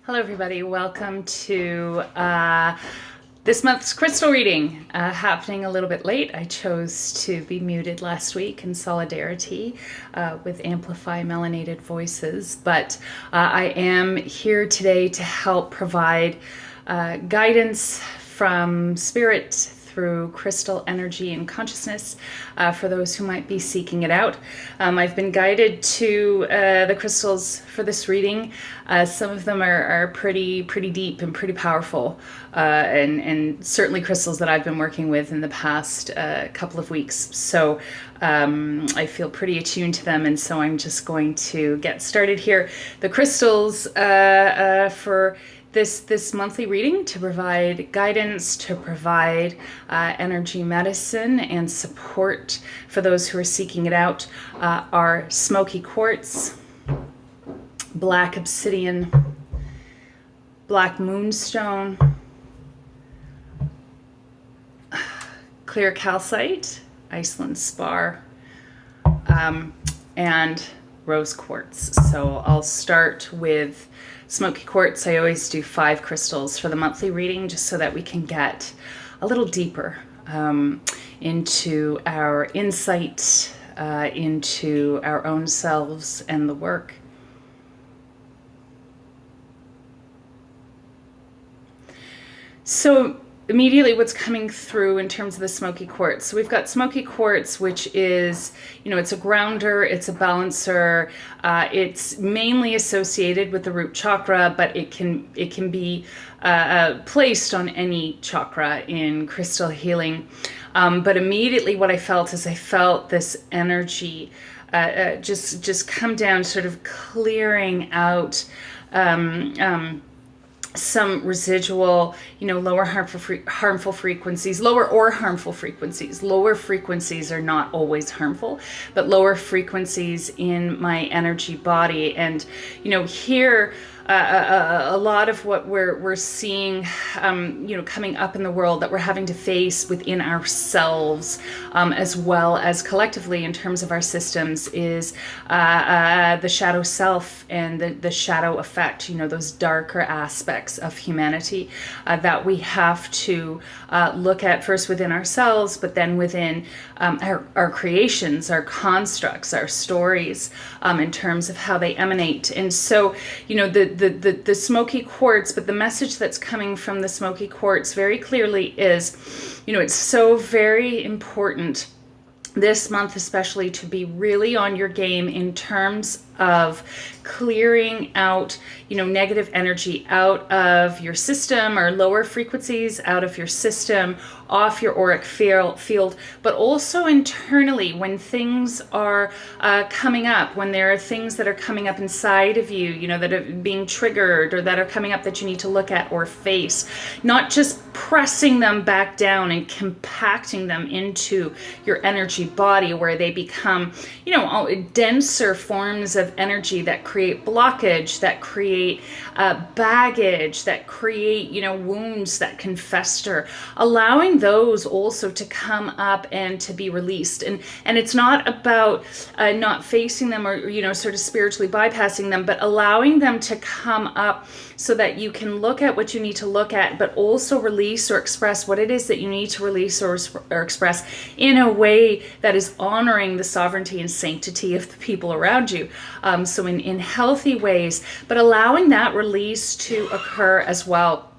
Hello everybody, welcome to this month's crystal reading, happening a little bit late. I chose to be muted last week in solidarity with Amplify Melanated Voices, but I am here today to help provide guidance from Spirit through crystal energy and consciousness for those who might be seeking it out. I've been guided to the crystals for this reading. Some of them are pretty deep and pretty powerful, and certainly crystals that I've been working with in the past couple of weeks. So I feel pretty attuned to them, and so I'm just going to get started here. The crystals for this monthly reading to provide guidance, to provide energy medicine and support for those who are seeking it out are Smoky Quartz, Black Obsidian, Black Moonstone, Clear Calcite, Iceland Spar, and Rose Quartz. So I'll start with Smoky Quartz. I always do 5 crystals for the monthly reading just so that we can get a little deeper into our insight, into our own selves and the work. So immediately what's coming through in terms of the Smoky Quartz. So we've got Smoky Quartz, which is, it's a grounder, it's a balancer. It's mainly associated with the root chakra, but it can be placed on any chakra in crystal healing. But immediately what I felt is I felt this energy just come down, sort of clearing out some residual, lower harmful frequencies, lower or harmful frequencies. Lower frequencies are not always harmful, but lower frequencies in my energy body. And, here, a lot of what we're seeing, coming up in the world that we're having to face within ourselves, as well as collectively in terms of our systems, is the shadow self and the shadow effect, those darker aspects of humanity that we have to look at first within ourselves, but then within our creations, our constructs, our stories, in terms of how they emanate. And so, the Smoky Quartz, but the message that's coming from the Smoky Quartz very clearly is, it's so very important this month especially to be really on your game in terms of clearing out, negative energy out of your system, or lower frequencies out of your system, off your auric field, but also internally when things are coming up, when there are things that are coming up inside of you, that are being triggered or that are coming up that you need to look at or face, not just pressing them back down and compacting them into your energy body where they become, denser forms of energy that create blockage, that create baggage, that create, wounds that can fester, allowing those also to come up and to be released. And it's not about not facing them or, sort of spiritually bypassing them, but allowing them to come up so that you can look at what you need to look at, but also release or express what it is that you need to release or express in a way that is honoring the sovereignty and sanctity of the people around you. So in healthy ways, but allowing that release to occur as well.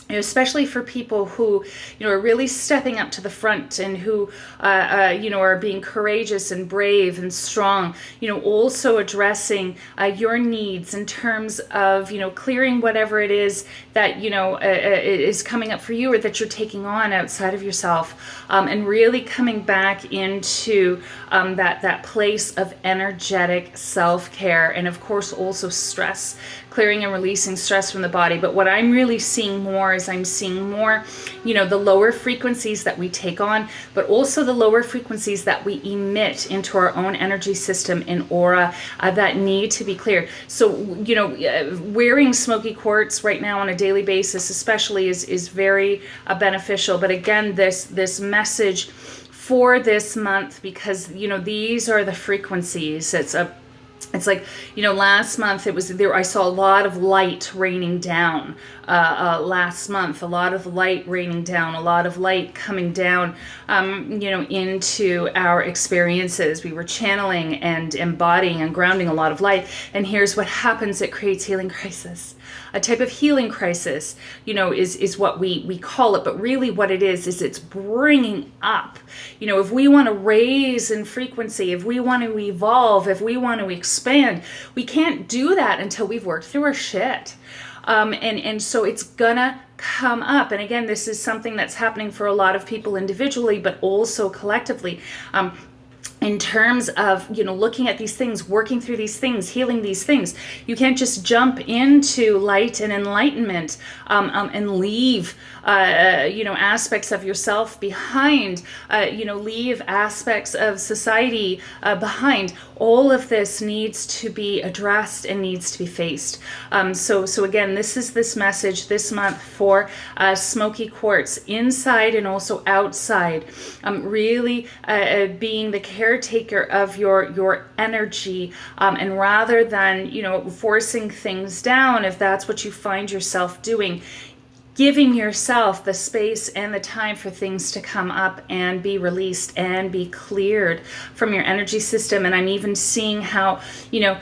Especially for people who, are really stepping up to the front and who, are being courageous and brave and strong, also addressing your needs in terms of, clearing whatever it is that, is coming up for you or that you're taking on outside of yourself, and really coming back into that place of energetic self-care, and of course also stress, clearing and releasing stress from the body. But what I'm really seeing more is I'm seeing more, the lower frequencies that we take on, but also the lower frequencies that we emit into our own energy system and aura that need to be cleared. So, wearing Smoky Quartz right now on a daily basis especially is very beneficial. But again, this message for this month, because, these are the frequencies. It's a It's like, you know, last month it was there. I saw a lot of light raining down. Last month, a lot of light raining down, a lot of light coming down, you know, into our experiences. We were channeling and embodying and grounding a lot of light. And here's what happens: it creates healing crisis. A type of healing crisis, you know, is what we call it. But really what it is it's bringing up, you know, if we want to raise in frequency, if we want to evolve, if we want to expand, we can't do that until we've worked through our shit. And so it's gonna come up. And again, this is something that's happening for a lot of people individually, but also collectively. In terms of, you know, looking at these things, working through these things, healing these things. You can't just jump into light and enlightenment and leave, you know, aspects of yourself behind, you know, leave aspects of society behind. All of this needs to be addressed and needs to be faced. So again, this is this message this month for Smoky Quartz, inside and also outside. Really being the caretaker of your energy, and rather than, you know, forcing things down, if that's what you find yourself doing, giving yourself the space and the time for things to come up and be released and be cleared from your energy system. And I'm even seeing how, you know,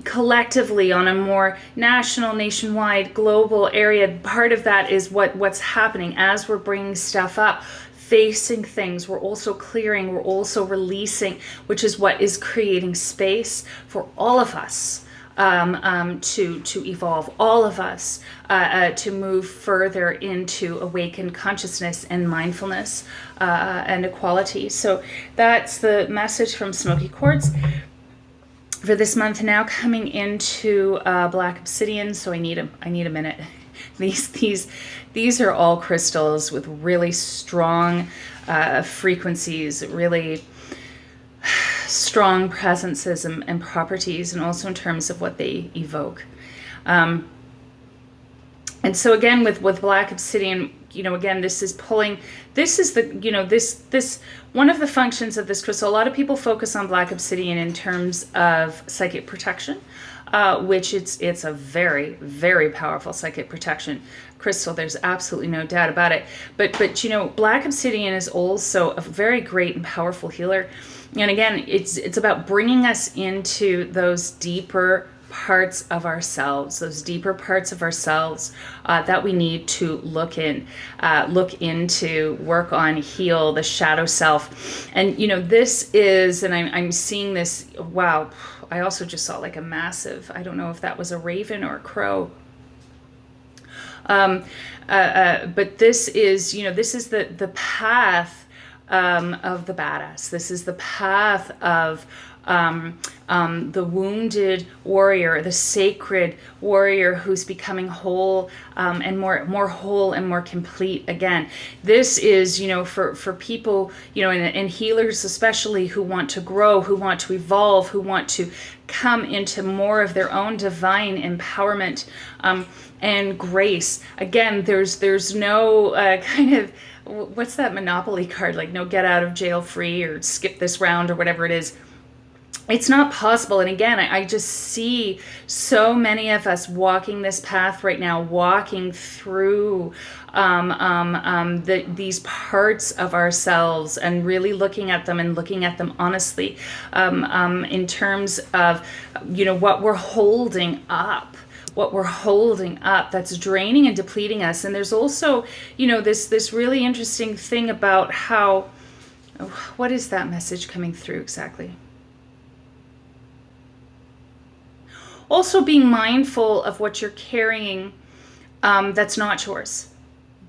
collectively on a more national, nationwide, global area, part of that is what's happening as we're bringing stuff up. Facing things, we're also clearing, we're also releasing, which is what is creating space for all of us to evolve, all of us to move further into awakened consciousness and mindfulness and equality. So that's the message from Smoky Quartz for this month. Now coming into Black Obsidian, so I need a minute. These are all crystals with really strong frequencies, really strong presences and properties, and also in terms of what they evoke. And so again, with Black Obsidian, you know, again, this is the, you know, this one of the functions of this crystal. A lot of people focus on Black Obsidian in terms of psychic protection. Which it's a very, very powerful psychic protection crystal. There's absolutely no doubt about it. But you know, Black Obsidian is also a very great and powerful healer. And again, it's about bringing us into those deeper parts of ourselves, that we need to look into, work on, heal the shadow self. And you know, this is, and I'm seeing this, wow, I also just saw like a massive, I don't know if that was a raven or a crow. But this is, you know, this is the path of the badass. This is the path of the wounded warrior, the sacred warrior who's becoming whole, and more whole and more complete again. This is, you know, for people, you know, and healers especially, who want to grow, who want to evolve, who want to come into more of their own divine empowerment and grace. Again, there's no kind of, what's that Monopoly card, like no get out of jail free or skip this round or whatever it is. It's not possible. And again, I just see so many of us walking this path right now, walking through these parts of ourselves and really looking at them and looking at them honestly, in terms of, you know, what we're holding up. That's draining and depleting us. And there's also, you know, this really interesting thing about how, what is that message coming through exactly? Also being mindful of what you're carrying that's not yours.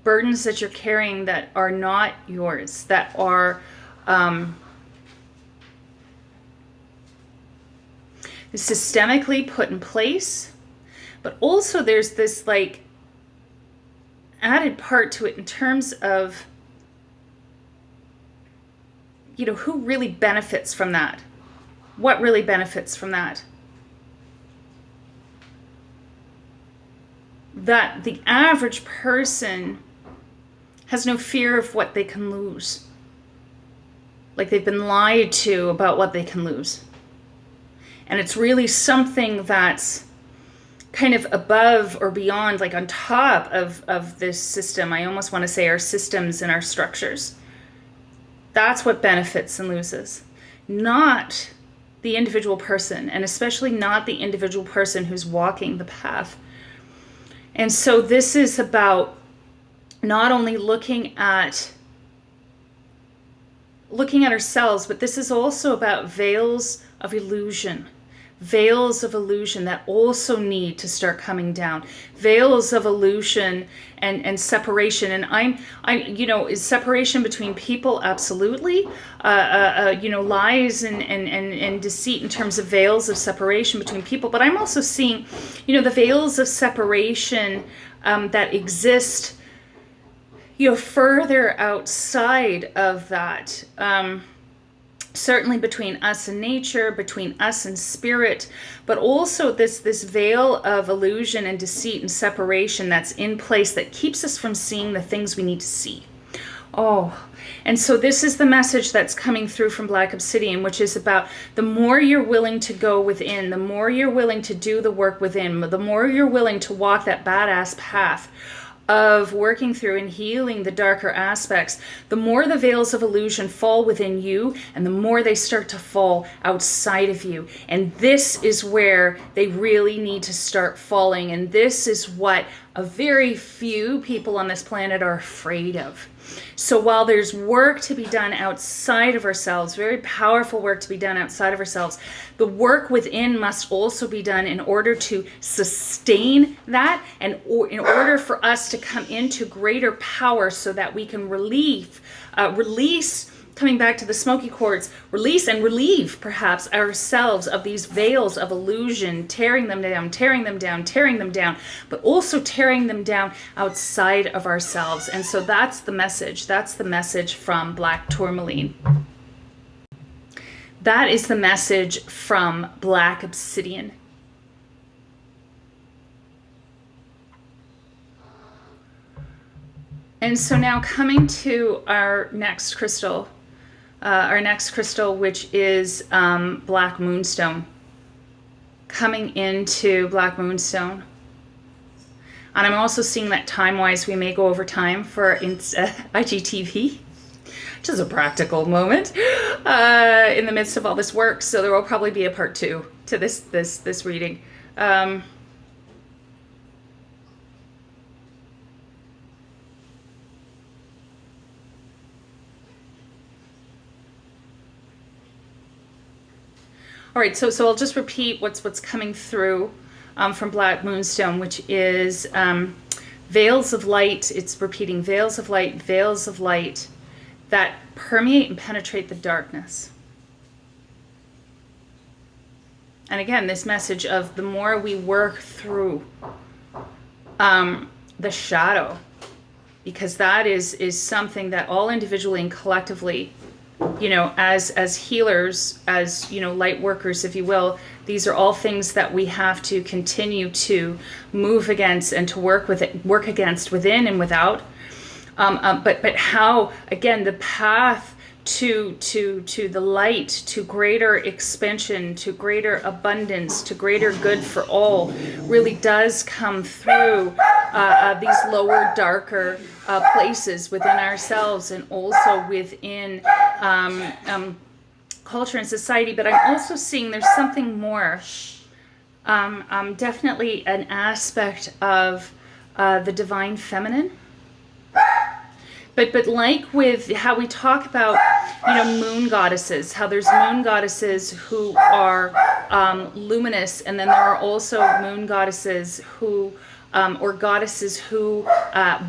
Burdens that you're carrying that are not yours, that are systemically put in place. But also there's this like added part to it in terms of, you know, who really benefits from that? What really benefits from that? That the average person has no fear of what they can lose. Like they've been lied to about what they can lose. And it's really something that's kind of above or beyond, like on top of this system. I almost want to say our systems and our structures. That's what benefits and loses, not the individual person, and especially not the individual person who's walking the path. And so this is about not only looking at ourselves, but this is also about veils of illusion. Veils of illusion that also need to start coming down. Veils of illusion and separation. And is separation between people? Absolutely. Lies and deceit in terms of veils of separation between people. But I'm also seeing, the veils of separation that exist, further outside of that. Certainly between us and nature, between us and spirit, but also this veil of illusion and deceit and separation that's in place that keeps us from seeing the things we need to see. And so this is the message that's coming through from Black Obsidian, which is about the more you're willing to go within, the more you're willing to do the work within, the more you're willing to walk that badass path of working through and healing the darker aspects, the more the veils of illusion fall within you and the more they start to fall outside of you. And this is where they really need to start falling. And this is what a very few people on this planet are afraid of. So while there's work to be done outside of ourselves, very powerful work to be done outside of ourselves, the work within must also be done in order to sustain that and in order for us to come into greater power so that we can release, coming back to the Smoky Quartz, release and relieve perhaps ourselves of these veils of illusion, tearing them down, but also tearing them down outside of ourselves. And so that's the message. That's the message from Black Tourmaline. That is the message from Black Obsidian. And so now coming to our next crystal, which is Black Moonstone. Coming into Black Moonstone. And I'm also seeing that time-wise we may go over time for IGTV, which is a practical moment in the midst of all this work. So there will probably be a part 2 to this reading. All right, so I'll just repeat what's coming through from Black Moonstone, which is veils of light. It's repeating veils of light that permeate and penetrate the darkness. And again, this message of the more we work through the shadow, because that is something that all individually and collectively, as healers, as, light workers, if you will, these are all things that we have to continue to move against and to work against within and without. But how, again, the path to the light, to greater expansion, to greater abundance, to greater good for all, really does come through these lower, darker places within ourselves and also within culture and society. But I'm also seeing there's something more, definitely an aspect of the divine feminine. But like with how we talk about, moon goddesses, how there's moon goddesses who are luminous, and then there are also moon goddesses who, or goddesses who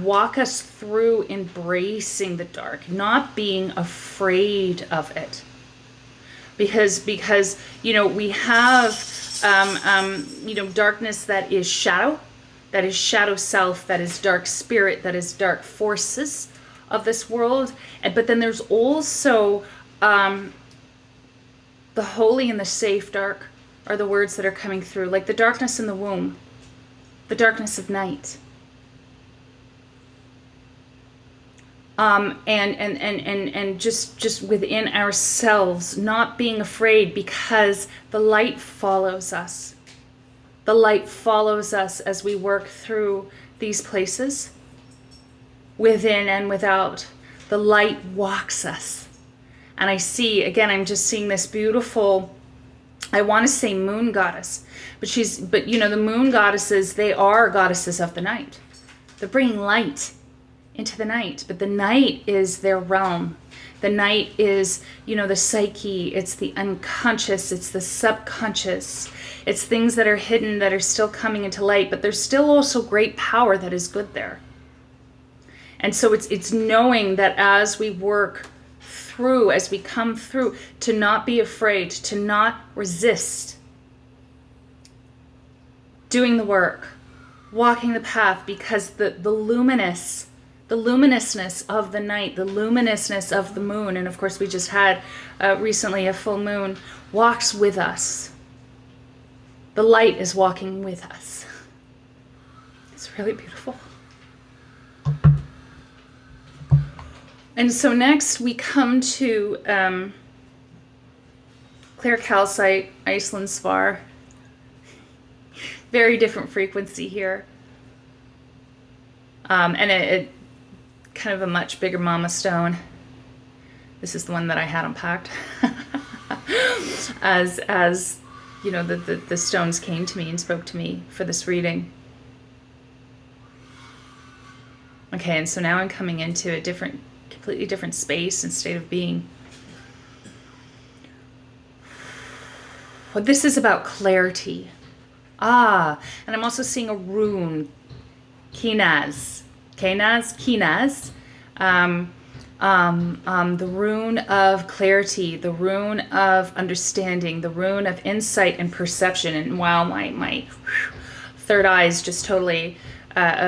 walk us through embracing the dark, not being afraid of it. Because we have, darkness that is shadow self, that is dark spirit, that is dark forces of this world. But then there's also the holy and the safe dark are the words that are coming through, like the darkness in the womb, the darkness of night. And just within ourselves, not being afraid, because the light follows us. The light follows us as we work through these places, within and without. The light walks us. And I see, again, I'm just seeing this beautiful, I want to say moon goddess, but you know, the moon goddesses, they are goddesses of the night. They're bringing light into the night, but the night is their realm. The night is, you know, the psyche, it's the unconscious, it's the subconscious, it's things that are hidden that are still coming into light, but there's still also great power that is good there. And so it's knowing that as we work through, as we come through, to not be afraid, to not resist, doing the work, walking the path, because the luminousness of the night, the luminousness of the moon, and of course we just had recently a full moon, walks with us. The light is walking with us. It's really beautiful. And so next we come to clear calcite, Iceland spar. Very different frequency here. And it kind of a much bigger mama stone. This is the one that I had unpacked. as you know, the stones came to me and spoke to me for this reading. Okay, and so now I'm coming into a completely different space and state of being. Well, this is about clarity. And I'm also seeing a rune, Kinaz. The rune of clarity, the rune of understanding, the rune of insight and perception. And wow, my third eye is just totally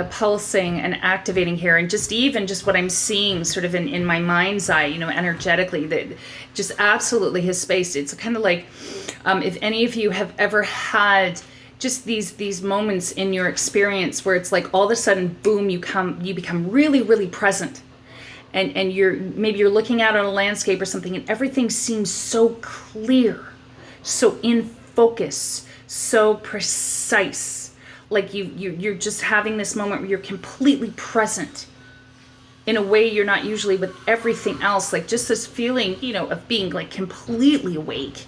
pulsing and activating here. And just what I'm seeing sort of in my mind's eye, you know, energetically, that just absolutely his space. It's kind of like, if any of you have ever had just these moments in your experience where it's like all of a sudden, boom, you become really, really present. And maybe you're looking out on a landscape or something, and everything seems so clear, so in focus, so precise. Like you're just having this moment where you're completely present in a way you're not usually with everything else. Like just this feeling, you know, of being like completely awake.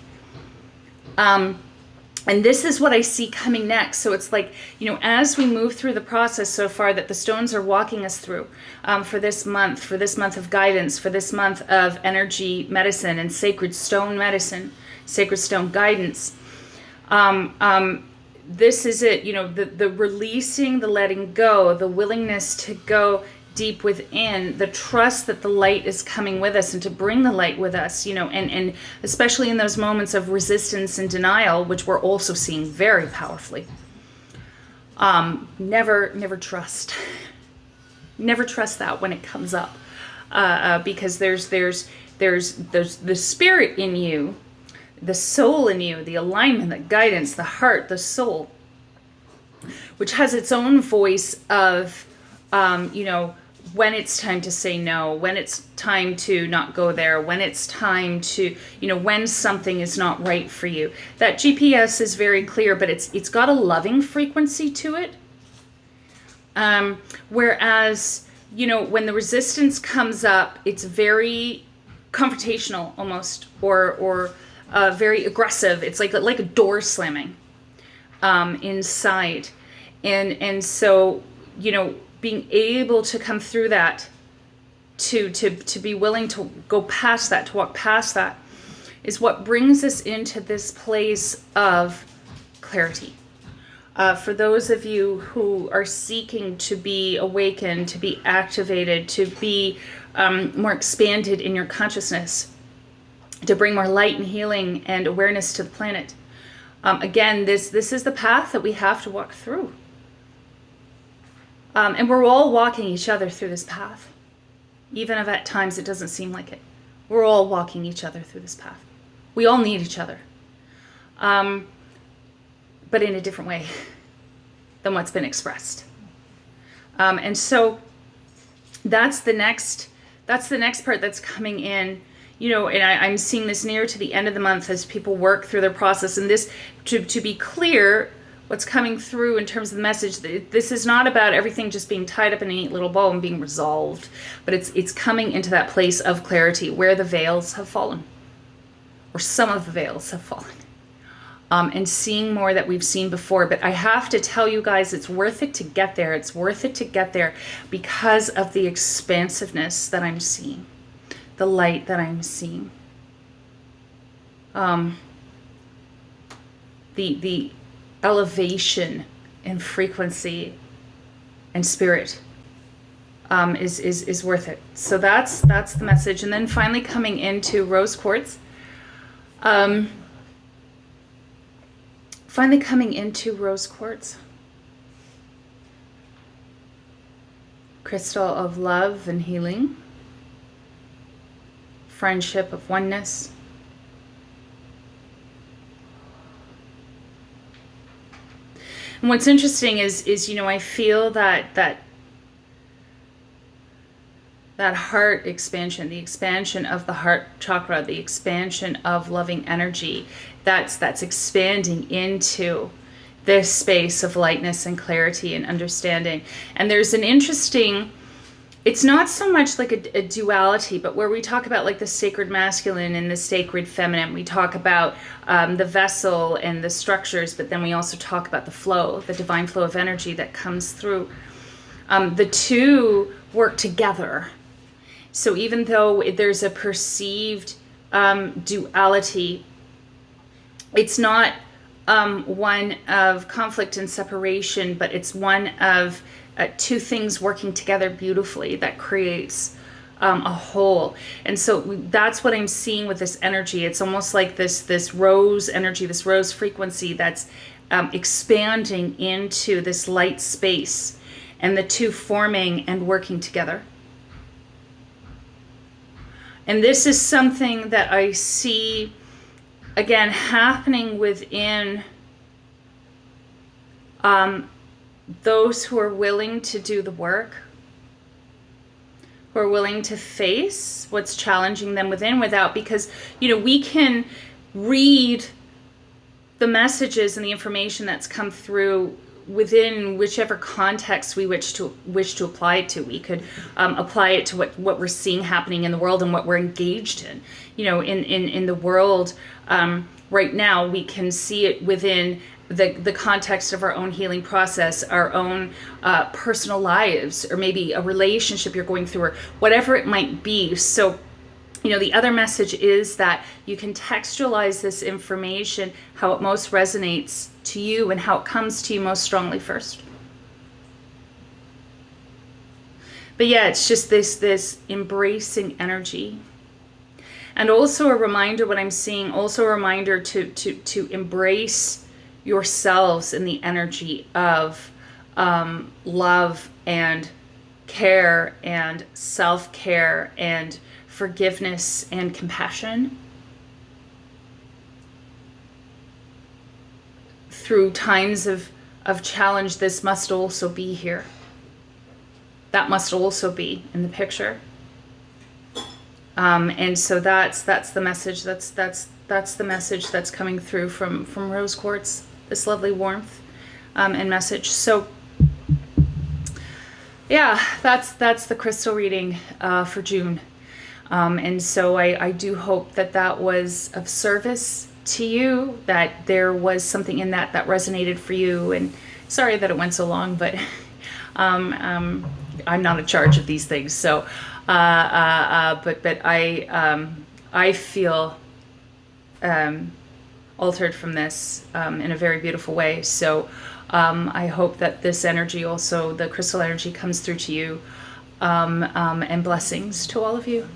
And this is what I see coming next. So it's like, you know, as we move through the process so far that the stones are walking us through for this month of guidance, for this month of energy medicine and sacred stone medicine, sacred stone guidance. This is it, you know, the releasing, the letting go, the willingness to go deep within, the trust that the light is coming with us and to bring the light with us, you know, and especially in those moments of resistance and denial, which we're also seeing very powerfully. Never trust. Never trust that when it comes up, because there's the spirit in you, the soul in you, the alignment, the guidance, the heart, the soul, which has its own voice of, you know, when it's time to say no, when it's time to not go there, when it's time to, you know, when something is not right for you. That GPS is very clear, but it's got a loving frequency to it. Whereas, you know, when the resistance comes up, it's very confrontational almost, or very aggressive. It's like a door slamming inside. And so, you know, being able to come through that, to be willing to go past that, to walk past that, is what brings us into this place of clarity. For those of you who are seeking to be awakened, to be activated, to be more expanded in your consciousness, to bring more light and healing and awareness to the planet. Again, this is the path that we have to walk through. And we're all walking each other through this path. Even if at times it doesn't seem like it. We're all walking each other through this path. We all need each other. But in a different way than what's been expressed. And so that's the next That's the next part that's coming in, you know, and I'm seeing this near to the end of the month as people work through their process. And this, to be clear, what's coming through in terms of the message, this is not about everything just being tied up in a neat little bow and being resolved, but it's coming into that place of clarity where the veils have fallen, or some of the veils have fallen. And seeing more that we've seen before. But I have to tell you guys, it's worth it to get there. It's worth it to get there because of the expansiveness that I'm seeing, the light that I'm seeing, the elevation in frequency and spirit is worth it. So that's the message. And then finally coming into rose quartz. Finally coming into rose quartz. Crystal of love and healing. Friendship of oneness. And what's interesting is you know, I feel that heart expansion, the expansion of the heart chakra, the expansion of loving energy, that's expanding into this space of lightness and clarity and understanding. And there's an interesting, it's not so much like a duality, but where we talk about like the sacred masculine and the sacred feminine, we talk about the vessel and the structures, but then we also talk about the flow, the divine flow of energy that comes through. The two work together. So even though there's a perceived duality, it's not one of conflict and separation, but it's one of two things working together beautifully that creates a whole. And so that's what I'm seeing with this energy. It's almost like this rose energy, this rose frequency that's expanding into this light space, and the two forming and working together. And this is something that I see, again, happening within those who are willing to do the work, who are willing to face what's challenging them within, without, because, you know, we can read the messages and the information that's come through within whichever context we wish to apply it to. We could apply it to what we're seeing happening in the world and what we're engaged in. You know, in the world right now, we can see it within the context of our own healing process, our own personal lives, or maybe a relationship you're going through, or whatever it might be. So, you know, the other message is that you can textualize this information how it most resonates to you and how it comes to you most strongly first. But yeah, it's just this embracing energy. And also a reminder, what I'm seeing, also a reminder to embrace yourselves in the energy of love and care and self-care and forgiveness and compassion. Through times of challenge, this must also be here. That must also be in the picture. And so that's the message. That's the message that's coming through from rose quartz. This lovely warmth and message. So yeah, that's the crystal reading for June. And so I do hope that was of service to you, that there was something in that resonated for you. And sorry that it went so long, but I'm not in charge of these things. So, but I feel altered from this in a very beautiful way. So I hope that this energy, also the crystal energy, comes through to you, and blessings to all of you.